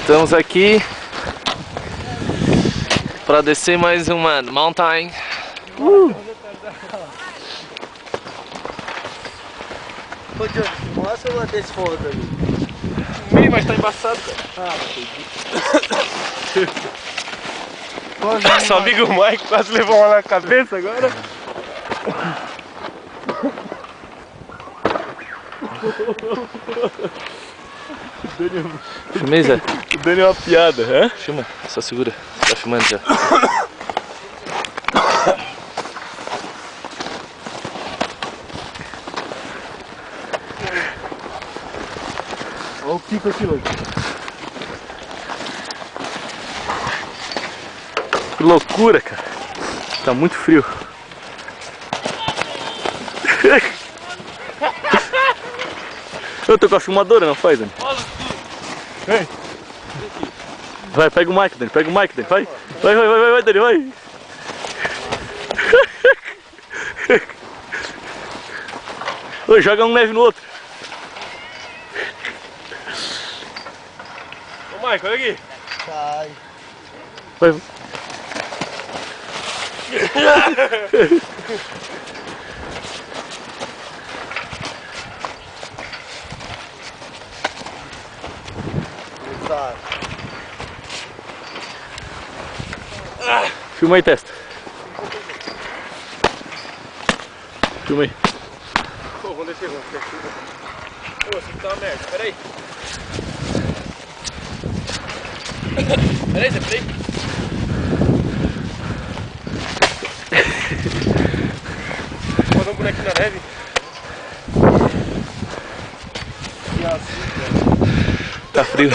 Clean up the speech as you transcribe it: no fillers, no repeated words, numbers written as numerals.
Estamos aqui para descer mais uma mountain. Ô, Johnny, mostra uma desse foto ali. Meio, mas tá embaçado, cara. Seu amigo Mike quase levou uma na cabeça agora. Filmei, Zé? O Dani é uma piada, hã? Filma, só segura. Tá filmando já. Olha o pico aqui, louco. Que loucura, cara. Tá muito frio. Eu tô com a filmadora, não faz, Dani? Ei. Vai, pega o mic, Dani, pega o mic, Dani, vai. Vai, Dani, vai. Ô, joga um leve no outro. Ô Mike, olha aqui. Sai. Vai. Sai. Filma aí, testa. Filma aí. Pô, vamos descer, vamos descer. Pô, isso aqui tá uma merda, peraí. Peraí, Zé, peraí. Vou fazer um bonequinho na neve. Tá frio.